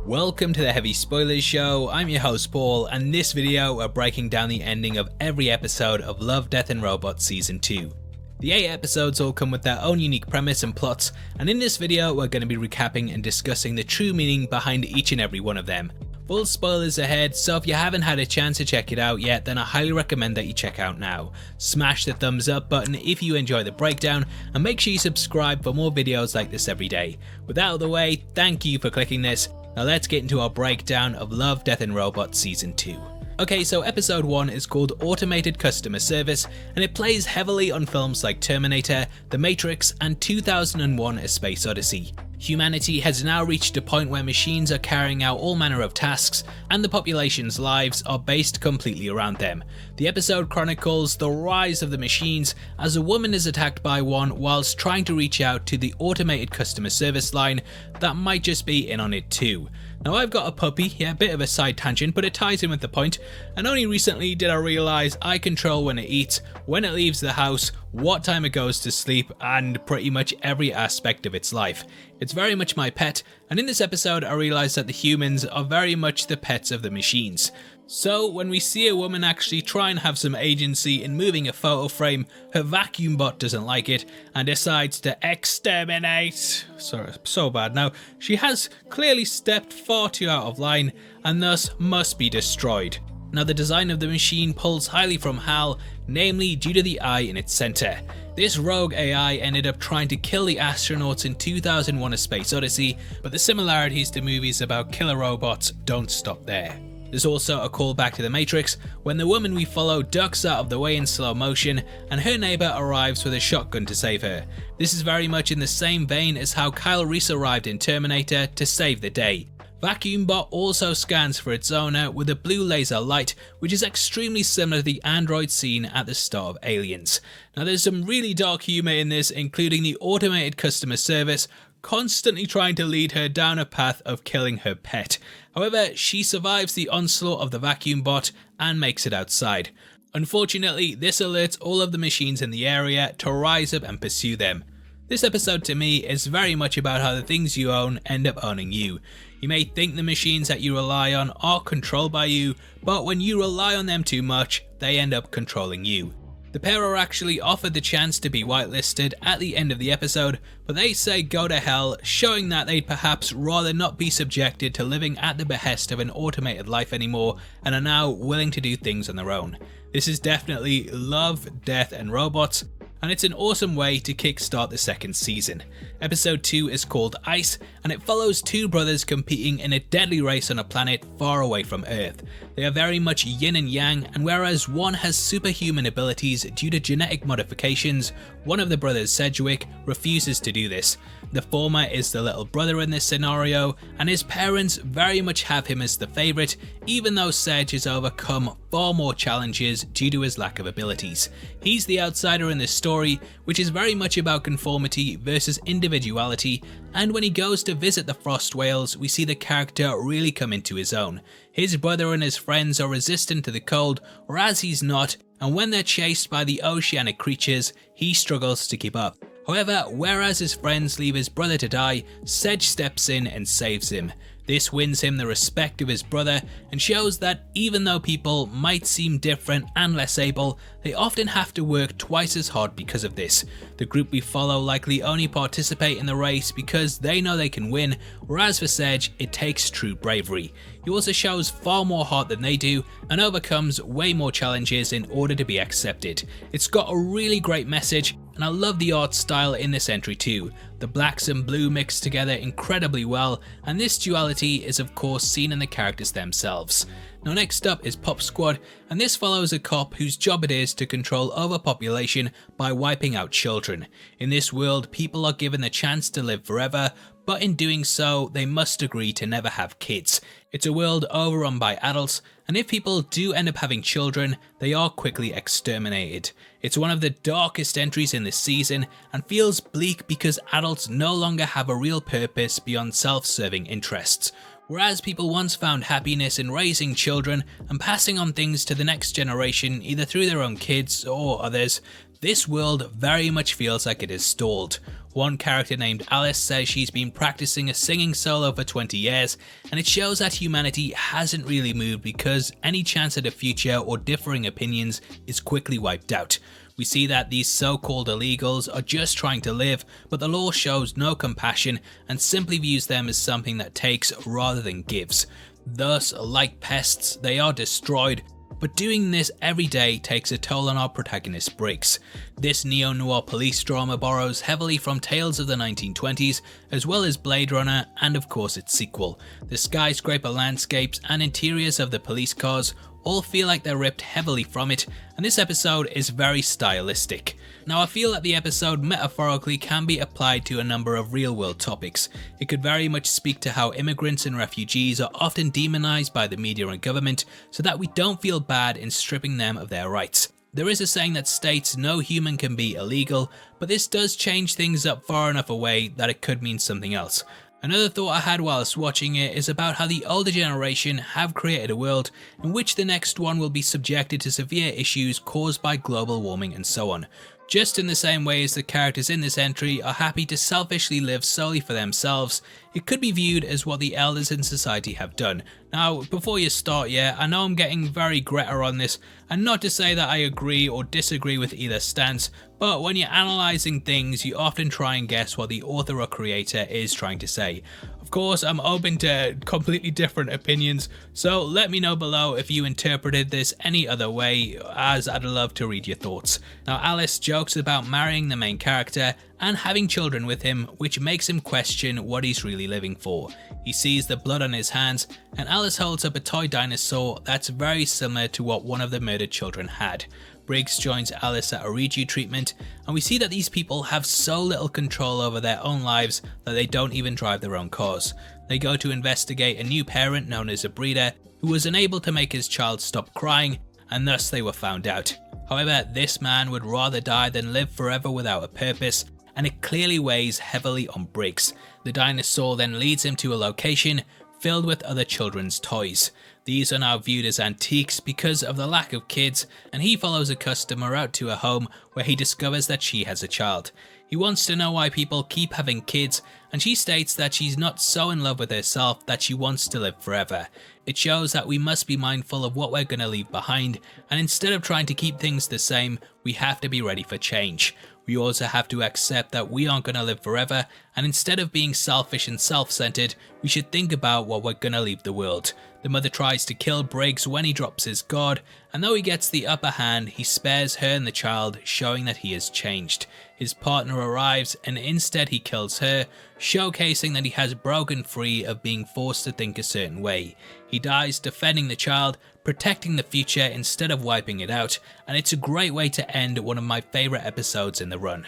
Welcome to the Heavy Spoilers Show. I'm your host Paul, and in this video we're breaking down the ending of every episode of Love, Death and Robots Season 2. The 8 episodes all come with their own unique premise and plots, and in this video we're going to be recapping and discussing the true meaning behind each and every one of them. Full spoilers ahead, so if you haven't had a chance to check it out yet, then I highly recommend that you check out now. Smash the thumbs up button if you enjoy the breakdown, and make sure you subscribe for more videos like this every day. With that out of the way, thank you for clicking this. Now let's get into our breakdown of Love, Death and Robots Season 2. Okay, so episode 1 is called Automated Customer Service, and it plays heavily on films like Terminator, The Matrix and 2001: A Space Odyssey. Humanity has now reached a point where machines are carrying out all manner of tasks, and the population's lives are based completely around them. The episode chronicles the rise of the machines as a woman is attacked by one whilst trying to reach out to the automated customer service line that might just be in on it too. Now I've got a puppy, yeah, a bit of a side tangent, but it ties in with the point, and only recently did I realise I control when it eats, when it leaves the house, what time it goes to sleep, and pretty much every aspect of its life. It's very much my pet, and in this episode I realised that the humans are very much the pets of the machines. So when we see a woman actually try and have some agency in moving a photo frame, her vacuum bot doesn't like it and decides to exterminate. Sorry, so bad. Now, she has clearly stepped far too out of line and thus must be destroyed. Now, the design of the machine pulls highly from HAL, namely due to the eye in its centre. This rogue AI ended up trying to kill the astronauts in 2001: A Space Odyssey, but the similarities to movies about killer robots don't stop there. There's also a callback to The Matrix, when the woman we follow ducks out of the way in slow motion and her neighbour arrives with a shotgun to save her. This is very much in the same vein as how Kyle Reese arrived in Terminator to save the day. Vacuum Bot also scans for its owner with a blue laser light, which is extremely similar to the android seen at the start of Aliens. Now there's some really dark humour in this, including the automated customer service constantly trying to lead her down a path of killing her pet. However, she survives the onslaught of the vacuum bot and makes it outside. Unfortunately, this alerts all of the machines in the area to rise up and pursue them. This episode to me is very much about how the things you own end up owning you. You may think the machines that you rely on are controlled by you, but when you rely on them too much, they end up controlling you. The pair are actually offered the chance to be whitelisted at the end of the episode, but they say go to hell, showing that they'd perhaps rather not be subjected to living at the behest of an automated life anymore and are now willing to do things on their own. This is definitely Love, Death and Robots, and it's an awesome way to kickstart the second season. Episode 2 is called Ice, and it follows two brothers competing in a deadly race on a planet far away from Earth. They are very much yin and yang, and whereas one has superhuman abilities due to genetic modifications, one of the brothers, Sedgwick, refuses to do this. The former is the little brother in this scenario, and his parents very much have him as the favourite, even though Sedge has overcome far more challenges due to his lack of abilities. He's the outsider in this story, which is very much about conformity versus individuality, and when he goes to visit the Frost Whales, we see the character really come into his own. His brother and his friends are resistant to the cold, whereas he's not, and when they're chased by the oceanic creatures, he struggles to keep up. However, whereas his friends leave his brother to die, Sedge steps in and saves him. This wins him the respect of his brother and shows that even though people might seem different and less able, they often have to work twice as hard because of this. The group we follow likely only participate in the race because they know they can win, whereas for Sedge, it takes true bravery. He also shows far more heart than they do and overcomes way more challenges in order to be accepted. It's got a really great message, and I love the art style in this entry too. The blacks and blue mix together incredibly well, and this duality is of course seen in the characters themselves. Now next up is Pop Squad, and this follows a cop whose job it is to control overpopulation by wiping out children. In this world, people are given the chance to live forever, but in doing so, they must agree to never have kids. It's a world overrun by adults, and if people do end up having children, they are quickly exterminated. It's one of the darkest entries in this season, and feels bleak because adults no longer have a real purpose beyond self-serving interests. Whereas people once found happiness in raising children and passing on things to the next generation either through their own kids or others, this world very much feels like it is stalled. One character named Alice says she's been practicing a singing solo for 20 years, and it shows that humanity hasn't really moved because any chance at a future or differing opinions is quickly wiped out. We see that these so-called illegals are just trying to live, but the law shows no compassion and simply views them as something that takes rather than gives. Thus, like pests, they are destroyed, but doing this every day takes a toll on our protagonist Briggs. This neo-noir police drama borrows heavily from tales of the 1920s, as well as Blade Runner and of course its sequel. The skyscraper landscapes and interiors of the police cars all feel like they're ripped heavily from it, and this episode is very stylistic. Now I feel that the episode metaphorically can be applied to a number of real world topics. It could very much speak to how immigrants and refugees are often demonized by the media and government so that we don't feel bad in stripping them of their rights. There is a saying that states no human can be illegal, but this does change things up far enough away that it could mean something else. Another thought I had whilst watching it is about how the older generation have created a world in which the next one will be subjected to severe issues caused by global warming and so on. Just in the same way as the characters in this entry are happy to selfishly live solely for themselves, it could be viewed as what the elders in society have done. Now, before you start, I know I'm getting very Greta on this, and not to say that I agree or disagree with either stance, but when you're analysing things, you often try and guess what the author or creator is trying to say. Of course, I'm open to completely different opinions, so let me know below if you interpreted this any other way, as I'd love to read your thoughts. Now, Alice jokes about marrying the main character and having children with him, which makes him question what he's really living for. He sees the blood on his hands, and Alice holds up a toy dinosaur that's very similar to what one of the murdered children had. Briggs joins Alice at a redo treatment, and we see that these people have so little control over their own lives that they don't even drive their own cars. They go to investigate a new parent known as a breeder who was unable to make his child stop crying, and thus they were found out. However, this man would rather die than live forever without a purpose, and it clearly weighs heavily on Briggs. The dinosaur then leads him to a location filled with other children's toys. These are now viewed as antiques because of the lack of kids, and he follows a customer out to a home where he discovers that she has a child. He wants to know why people keep having kids, and she states that she's not so in love with herself that she wants to live forever. It shows that we must be mindful of what we're going to leave behind, and instead of trying to keep things the same, we have to be ready for change. We also have to accept that we aren't going to live forever, and instead of being selfish and self-centered, we should think about what we're going to leave the world. The mother tries to kill Briggs when he drops his guard, and though he gets the upper hand, he spares her and the child, showing that he has changed. His partner arrives, and instead he kills her, showcasing that he has broken free of being forced to think a certain way. He dies defending the child, protecting the future instead of wiping it out, and it's a great way to end one of my favourite episodes in the run.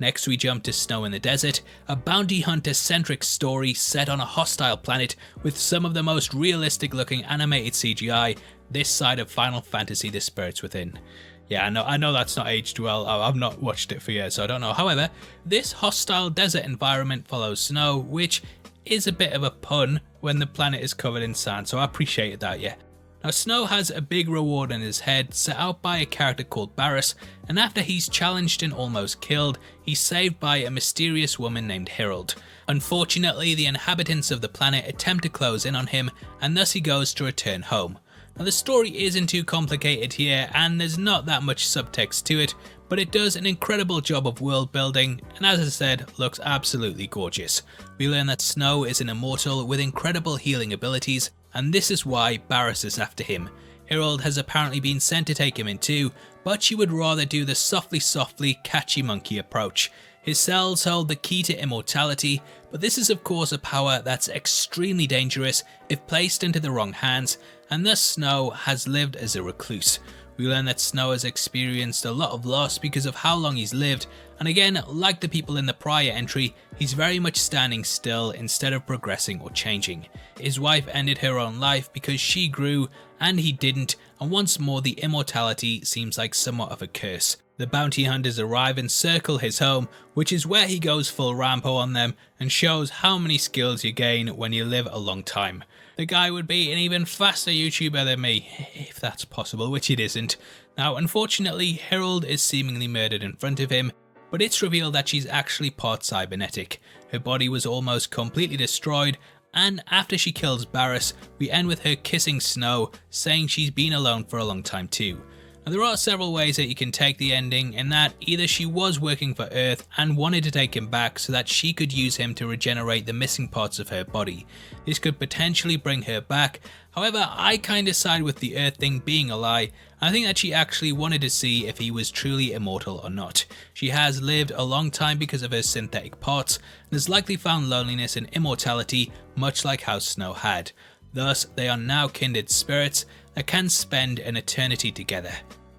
Next we jump to Snow in the Desert, a bounty hunter-centric story set on a hostile planet with some of the most realistic looking animated CGI this side of Final Fantasy The Spirits Within. Yeah, I know that's not aged well, I've not watched it for years, so I don't know. However, this hostile desert environment follows Snow, which is a bit of a pun when the planet is covered in sand, so I appreciated that, yeah. Now Snow has a big reward in his head set out by a character called Barris, and after he's challenged and almost killed, he's saved by a mysterious woman named Harold. Unfortunately, the inhabitants of the planet attempt to close in on him, and thus he goes to return home. Now the story isn't too complicated here, and there's not that much subtext to it, but it does an incredible job of world building, and as I said, looks absolutely gorgeous. We learn that Snow is an immortal with incredible healing abilities, and this is why Barris is after him. Harold has apparently been sent to take him in too, but she would rather do the softly catchy monkey approach. His cells hold the key to immortality, but this is of course a power that's extremely dangerous if placed into the wrong hands, and thus Snow has lived as a recluse. We learn that Snow has experienced a lot of loss because of how long he's lived, and again, like the people in the prior entry, he's very much standing still instead of progressing or changing. His wife ended her own life because she grew and he didn't, and once more the immortality seems like somewhat of a curse. The bounty hunters arrive and circle his home, which is where he goes full Rambo on them and shows how many skills you gain when you live a long time. The guy would be an even faster YouTuber than me, if that's possible, which it isn't. Now, unfortunately, Harold is seemingly murdered in front of him, but it's revealed that she's actually part cybernetic. Her body was almost completely destroyed, and after she kills Barriss, we end with her kissing Snow, saying she's been alone for a long time too. Now, there are several ways that you can take the ending, in that either she was working for Earth and wanted to take him back so that she could use him to regenerate the missing parts of her body. This could potentially bring her back. However, I kinda side with the Earth thing being a lie. I think that she actually wanted to see if he was truly immortal or not. She has lived a long time because of her synthetic parts, and has likely found loneliness and immortality, much like how Snow had. Thus, they are now kindred spirits that can spend an eternity together.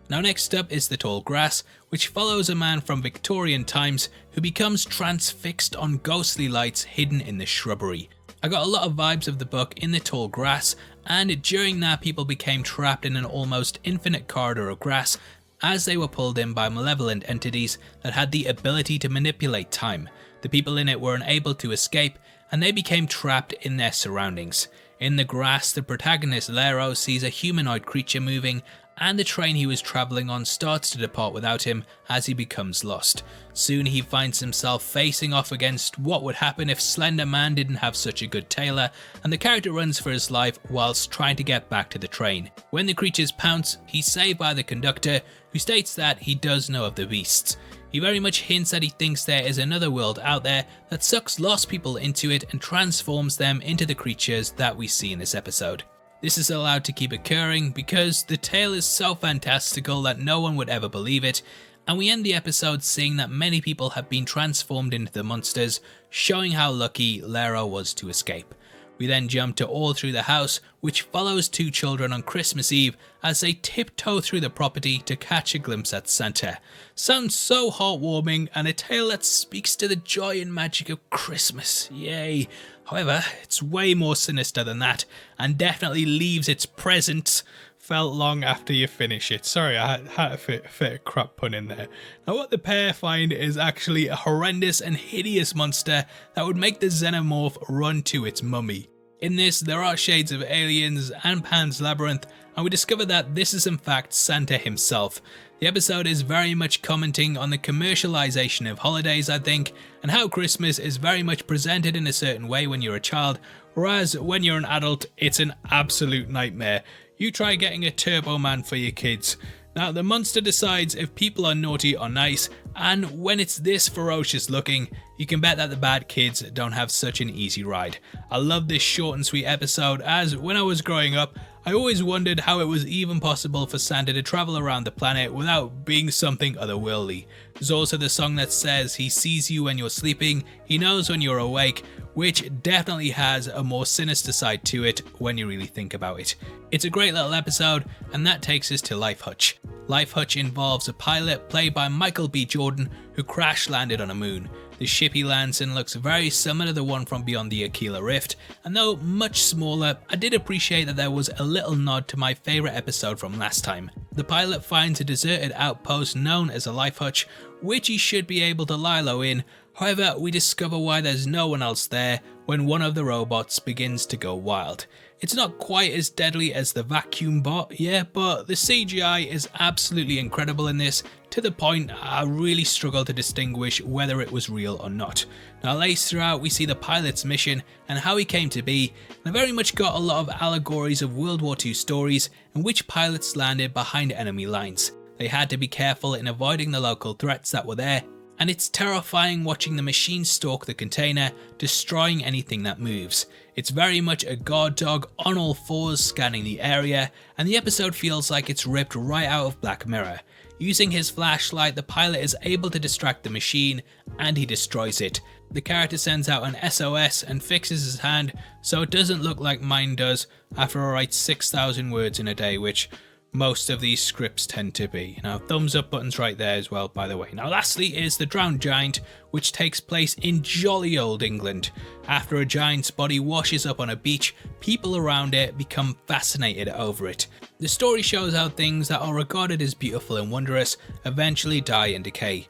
Now next up is The Tall Grass, which follows a man from Victorian times who becomes transfixed on ghostly lights hidden in the shrubbery. I got a lot of vibes of the book in The Tall Grass, and during that people became trapped in an almost infinite corridor of grass as they were pulled in by malevolent entities that had the ability to manipulate time. The people in it were unable to escape, and they became trapped in their surroundings. In the grass, the protagonist Lero sees a humanoid creature moving, and the train he was travelling on starts to depart without him as he becomes lost. Soon he finds himself facing off against what would happen if Slender Man didn't have such a good tailor, and the character runs for his life whilst trying to get back to the train. When the creatures pounce, he's saved by the conductor, who states that he does know of the beasts. He very much hints that he thinks there is another world out there that sucks lost people into it and transforms them into the creatures that we see in this episode. This is allowed to keep occurring because the tale is so fantastical that no one would ever believe it, and we end the episode seeing that many people have been transformed into the monsters, showing how lucky Lero was to escape. We then jump to All Through the House, which follows two children on Christmas Eve as they tiptoe through the property to catch a glimpse at Santa. Sounds so heartwarming, and a tale that speaks to the joy and magic of Christmas, yay. However, it's way more sinister than that, and definitely leaves its presence felt long after you finish it. Sorry, I had to fit a crap pun in there. Now what the pair find is actually a horrendous and hideous monster that would make the xenomorph run to its mummy. In this, there are shades of aliens and Pan's Labyrinth, and we discover that this is in fact Santa himself. The episode is very much commenting on the commercialization of holidays, I think, and how Christmas is very much presented in a certain way when you're a child, whereas when you're an adult, it's an absolute nightmare. You try getting a Turbo Man for your kids. Now the monster decides if people are naughty or nice, and when it's this ferocious looking, you can bet that the bad kids don't have such an easy ride. I love this short and sweet episode, as when I was growing up, I always wondered how it was even possible for Santa to travel around the planet without being something otherworldly. There's also the song that says he sees you when you're sleeping, he knows when you're awake, which definitely has a more sinister side to it when you really think about it. It's a great little episode, and that takes us to Life Hutch. Life Hutch involves a pilot played by Michael B. Jordan who crash landed on a moon. The ship he lands in looks very similar to the one from Beyond the Aquila Rift, and though much smaller, I did appreciate that there was a little nod to my favourite episode from last time. The pilot finds a deserted outpost known as a Life Hutch, which he should be able to lie low in. However, we discover why there's no one else there when one of the robots begins to go wild. It's not quite as deadly as the vacuum bot, yeah, but the CGI is absolutely incredible in this, to the point I really struggle to distinguish whether it was real or not. Now laced throughout we see the pilot's mission and how he came to be, and I very much got a lot of allegories of World War II stories in which pilots landed behind enemy lines. They had to be careful in avoiding the local threats that were there, and it's terrifying watching the machine stalk the container, destroying anything that moves. It's very much a guard dog on all fours scanning the area, and the episode feels like it's ripped right out of Black Mirror. Using his flashlight, the pilot is able to distract the machine, and he destroys it. The character sends out an SOS and fixes his hand so it doesn't look like mine does after I write 6,000 words in a day, which most of these scripts tend to be. Now thumbs up buttons right there as well, by the way. Now lastly is The Drowned Giant, which takes place in jolly old England. After a giant's body washes up on a beach, people around it become fascinated over it. The story shows how things that are regarded as beautiful and wondrous eventually die and decay.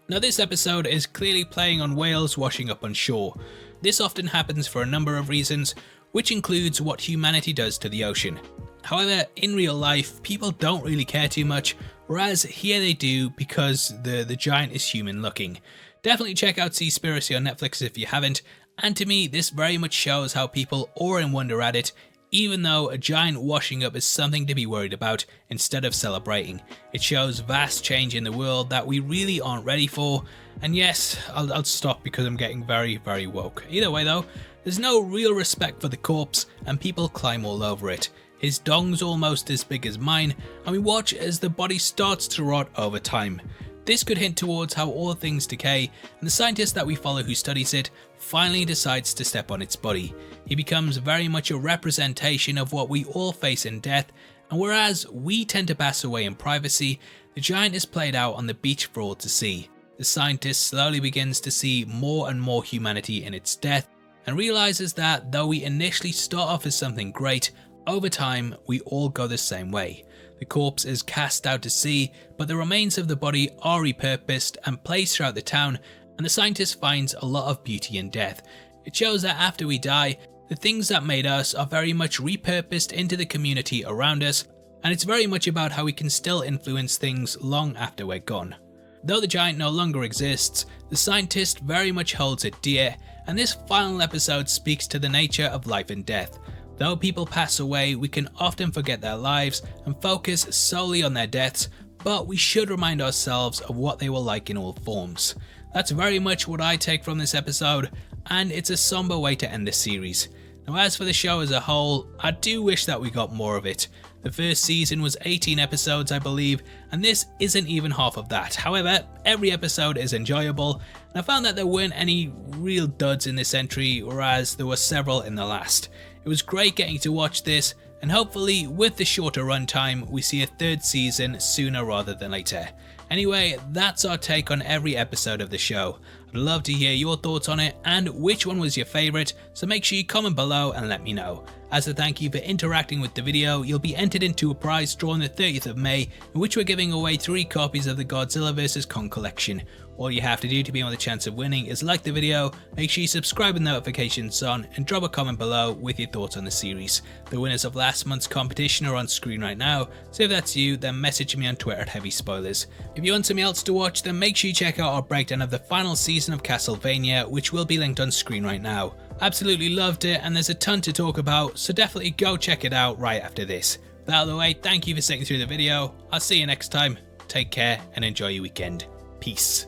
Now this episode is clearly playing on whales washing up on shore. This often happens for a number of reasons, which includes what humanity does to the ocean. However, in real life, people don't really care too much whereas here they do because the giant is human looking. Definitely check out Seaspiracy on Netflix if you haven't, and to me this very much shows how people awe and wonder at it, even though a giant washing up is something to be worried about instead of celebrating. It shows vast change in the world that we really aren't ready for, and yes, I'll stop because I'm getting very woke. Either way though, there's no real respect for the corpse and people climb all over it. His dong's almost as big as mine, and we watch as the body starts to rot over time. This could hint towards how all things decay, and the scientist that we follow who studies it finally decides to step on its body. He becomes very much a representation of what we all face in death, and whereas we tend to pass away in privacy, the giant is played out on the beach for all to see. The scientist slowly begins to see more and more humanity in its death, and realizes that though we initially start off as something great, over time we all go the same way. The corpse is cast out to sea, but the remains of the body are repurposed and placed throughout the town, and the scientist finds a lot of beauty in death. It shows that after we die, the things that made us are very much repurposed into the community around us, and it's very much about how we can still influence things long after we're gone. Though the giant no longer exists, the scientist very much holds it dear, and this final episode speaks to the nature of life and death. Though people pass away, we can often forget their lives and focus solely on their deaths, but we should remind ourselves of what they were like in all forms. That's very much what I take from this episode, and it's a somber way to end this series. Now as for the show as a whole, I do wish that we got more of it. The first season was 18 episodes I believe, and this isn't even half of that. However, every episode is enjoyable, and I found that there weren't any real duds in this entry, whereas there were several in the last. It was great getting to watch this, and hopefully with the shorter runtime we see a third season sooner rather than later. Anyway, that's our take on every episode of the show. I'd love to hear your thoughts on it and which one was your favourite, so make sure you comment below and let me know. As a thank you for interacting with the video, you'll be entered into a prize draw on the 30th of May, in which we're giving away 3 copies of the Godzilla vs Kong collection. All you have to do to be on the chance of winning is like the video, make sure you subscribe with notifications on, and drop a comment below with your thoughts on the series. The winners of last month's competition are on screen right now, so if that's you, then message me on Twitter at HeavySpoilers. If you want something else to watch, then make sure you check out our breakdown of the final season of Castlevania, which will be linked on screen right now. Absolutely loved it, and there's a ton to talk about, so definitely go check it out right after this. That out of the way, thank you for sticking through the video. I'll see you next time. Take care and enjoy your weekend. Peace.